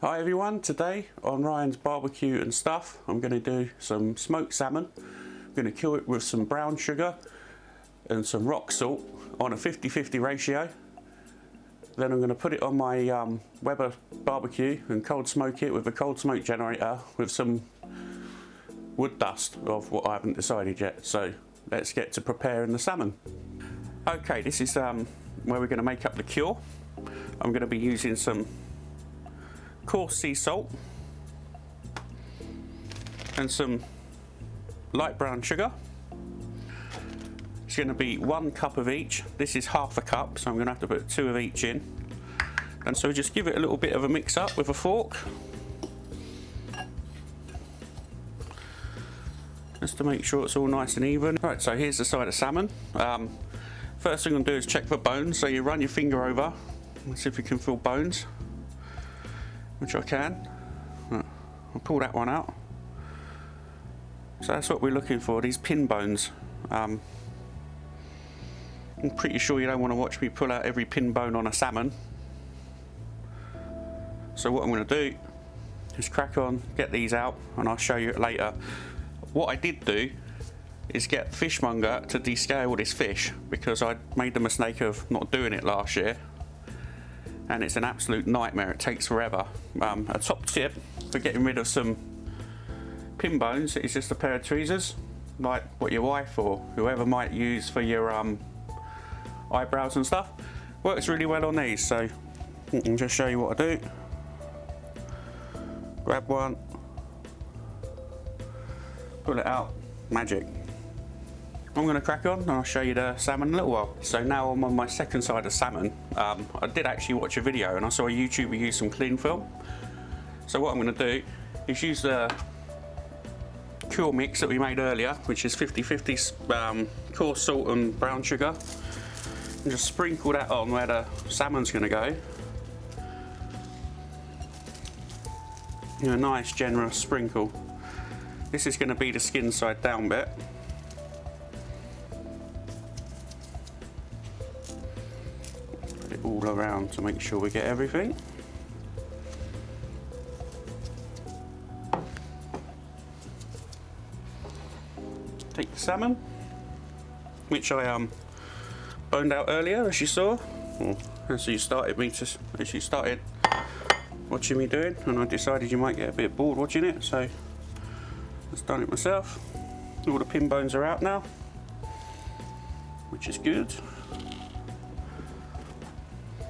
Hi everyone, today on Ryan's Barbecue and Stuff I'm going to do some smoked salmon. I'm going to kill it with some brown sugar and some rock salt on a 50-50 ratio. Then I'm going to put it on my Weber barbecue and cold smoke it with a cold smoke generator with some wood dust of what I haven't decided yet. So let's get to preparing the salmon. Okay, this is where we're going to make up the cure. I'm going to be using some coarse sea salt and some light brown sugar. It's going to be 1 cup of each. This is half a cup, so I'm going to have to put 2 of each in. And so just give it a little bit of a mix up with a fork, just to make sure it's all nice and even. Right, so here's the side of salmon. First thing I'm going to do is check for bones. So you run your finger over and see if you can feel bones, which I can. I'll pull that one out. So that's what we're looking for, these pin bones. I'm pretty sure you don't want to watch me pull out every pin bone on a salmon. So what I'm going to do is crack on, get these out, and I'll show you it later. What I did do is get fishmonger to descale this fish, because I made the mistake of not doing it last year. And it's an absolute nightmare, it takes forever. A top tip for getting rid of some pin bones is just a pair of tweezers, like what your wife or whoever might use for your eyebrows and stuff. Works really well on these, so I'll just show you what I do. Grab one, pull it out, magic. I'm going to crack on and I'll show you the salmon in a little while. So now I'm on my second side of salmon. I did actually watch a video and I saw a YouTuber use some cling film. So what I'm going to do is use the cure mix that we made earlier, which is 50-50 coarse salt and brown sugar, and just sprinkle that on where the salmon's going to go. A nice generous sprinkle. This is going to be the skin side down bit. All around to make sure we get everything. Take the salmon, which I boned out earlier, as you saw, as you started watching me doing, and I decided you might get a bit bored watching it, so I've done it myself. All the pin bones are out now, which is good.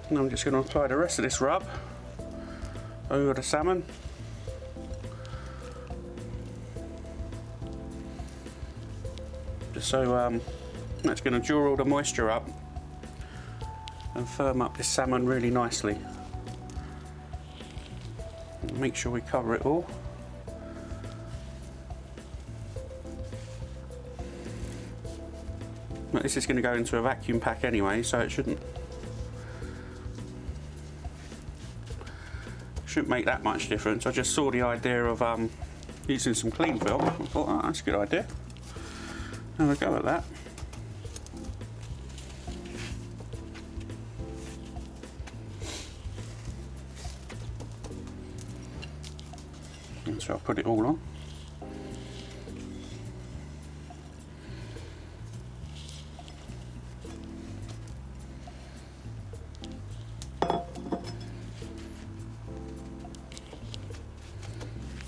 And I'm just going to apply the rest of this rub over the salmon. Just so that's going to draw all the moisture up and firm up this salmon really nicely. And make sure we cover it all. But this is going to go into a vacuum pack anyway, so it shouldn't make that much difference. I just saw the idea of using some cling film. I thought, oh, that's a good idea. Have a go at that. And so I'll put it all on.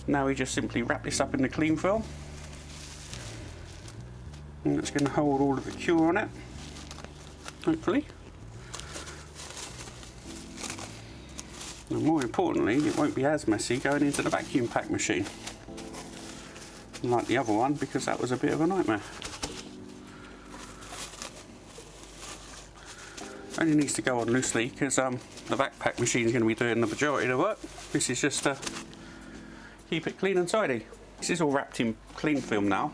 Now we just simply wrap this up in the cling film, and it's going to hold all of the cure on it, hopefully. And more importantly, it won't be as messy going into the vacuum pack machine, like the other one, because that was a bit of a nightmare. Only needs to go on loosely because the backpack machine is going to be doing the majority of the work. This is just to keep it clean and tidy. This is all wrapped in cling film now,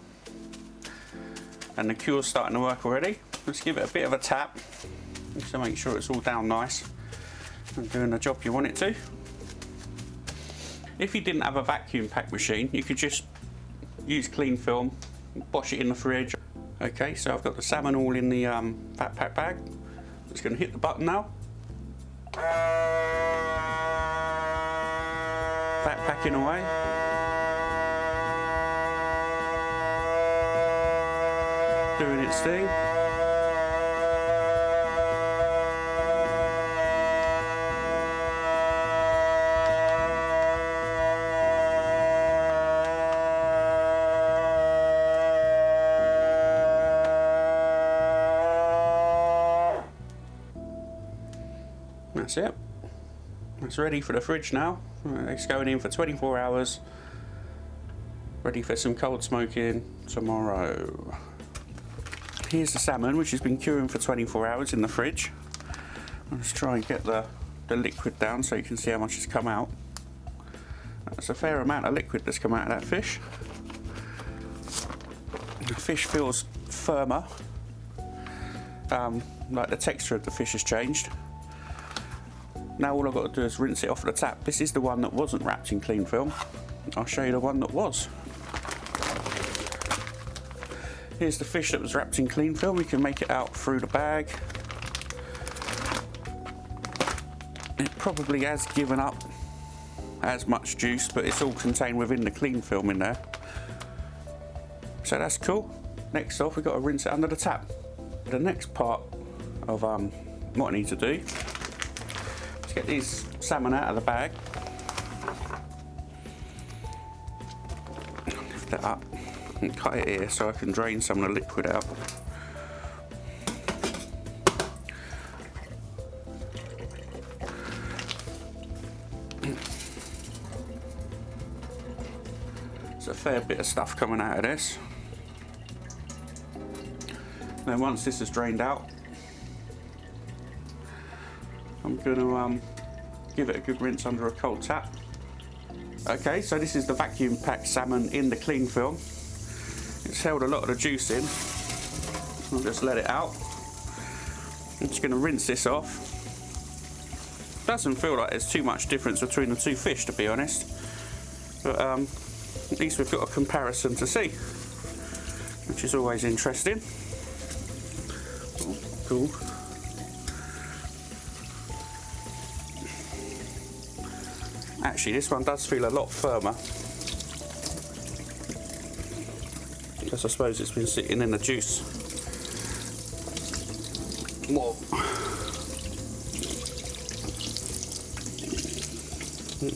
and the cure's starting to work already. Let's give it a bit of a tap just to make sure it's all down nice and doing the job you want it to. If you didn't have a vacuum pack machine, you could just use cling film, wash it in the fridge. Okay, so I've got the salmon all in the backpack bag. Just going to hit the button now. packing away. Doing its thing. That's it. It's ready for the fridge now. It's going in for 24 hours. Ready for some cold smoking tomorrow. Here's the salmon, which has been curing for 24 hours in the fridge. Let's try and get the liquid down so you can see how much has come out. That's a fair amount of liquid that's come out of that fish. The fish feels firmer. Like the texture of the fish has changed. Now all I've got to do is rinse it off the tap. This is the one that wasn't wrapped in cling film. I'll show you the one that was. Here's the fish that was wrapped in cling film. You can make it out through the bag. It probably has given up as much juice, but it's all contained within the cling film in there. So that's cool. Next off, we've got to rinse it under the tap. The next part of what I need to do, get these salmon out of the bag. Lift that up and cut it here so I can drain some of the liquid out. There's a fair bit of stuff coming out of this. Then once this is drained out, I'm going to give it a good rinse under a cold tap. Okay, so this is the vacuum packed salmon in the cling film. It's held a lot of the juice in. I'll just let it out. I'm just going to rinse this off. Doesn't feel like there's too much difference between the two fish, to be honest. But at least we've got a comparison to see, which is always interesting. Oh, cool. Actually, this one does feel a lot firmer, because I suppose it's been sitting in the juice. Whoa.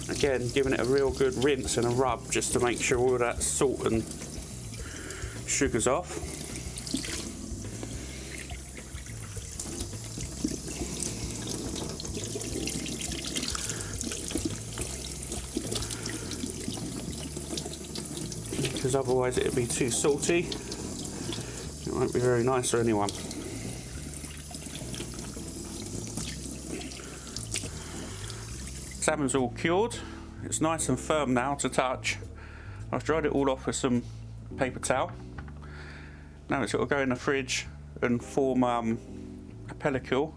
Again, giving it a real good rinse and a rub just to make sure all of that salt and sugar's off. Because otherwise it'd be too salty. It won't be very nice for anyone. Salmon's all cured. It's nice and firm now to touch. I've dried it all off with some paper towel. Now it's got to go in the fridge and form a pellicule.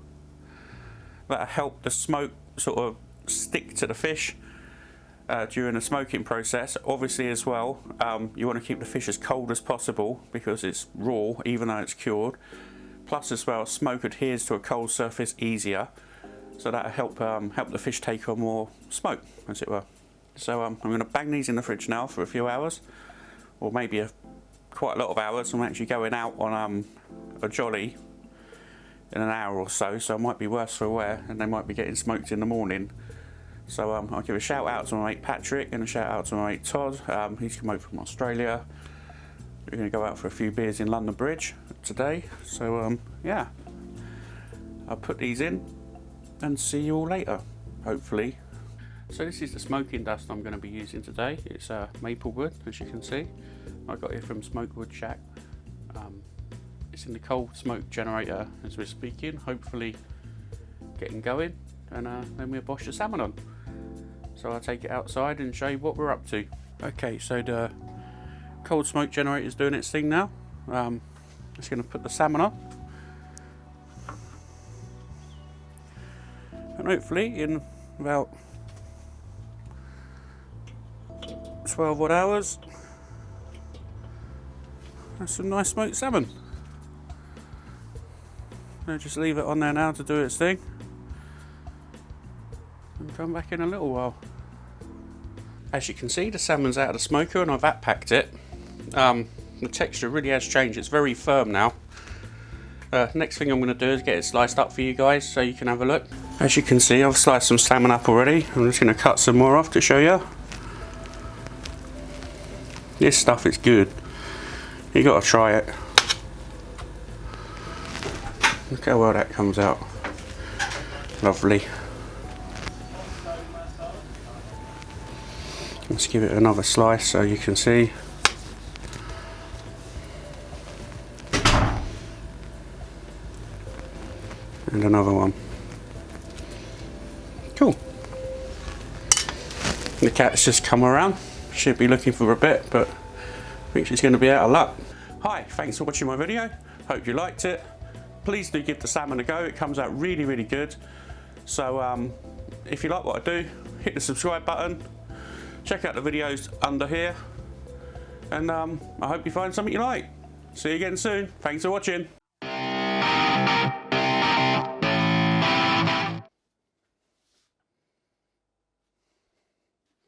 That'll help the smoke sort of stick to the fish during the smoking process. Obviously as well, you want to keep the fish as cold as possible because it's raw even though it's cured. Plus as well, smoke adheres to a cold surface easier, so that'll help the fish take on more smoke, as it were. So I'm going to bang these in the fridge now for a few hours, or maybe quite a lot of hours. I'm actually going out on a jolly in an hour or so, so it might be worse for wear and they might be getting smoked in the morning. So I'll give a shout out to my mate Patrick and a shout out to my mate Todd. He's come over from Australia. We're going to go out for a few beers in London Bridge today. So yeah, I'll put these in and see you all later, hopefully. So this is the smoking dust I'm going to be using today. It's maple wood, as you can see. I got it from Smokewood Shack. It's in the cold smoke generator as we're speaking, hopefully getting going, and then we'll bosh the salmon on. So I'll take it outside and show you what we're up to. Okay, so the cold smoke generator is doing its thing now. Just going to put the salmon on. And hopefully in about 12 odd hours, that's some nice smoked salmon. I'll just leave it on there now to do its thing and come back in a little while. As you can see, the salmon's out of the smoker and I've vat packed it. The texture really has changed, it's very firm now. Next thing I'm going to do is get it sliced up for you guys so you can have a look. As you can see, I've sliced some salmon up already. I'm just going to cut some more off to show you. This stuff is good. You got to try it. Look how well that comes out. Lovely. Let's give it another slice so you can see. And another one. Cool. The cat's just come around. Should be looking for a bit, but I think she's going to be out of luck. Hi, thanks for watching my video. Hope you liked it. Please do give the salmon a go. It comes out really, really good. So if you like what I do, hit the subscribe button. Check out the videos under here. And I hope you find something you like. See you again soon. Thanks for watching.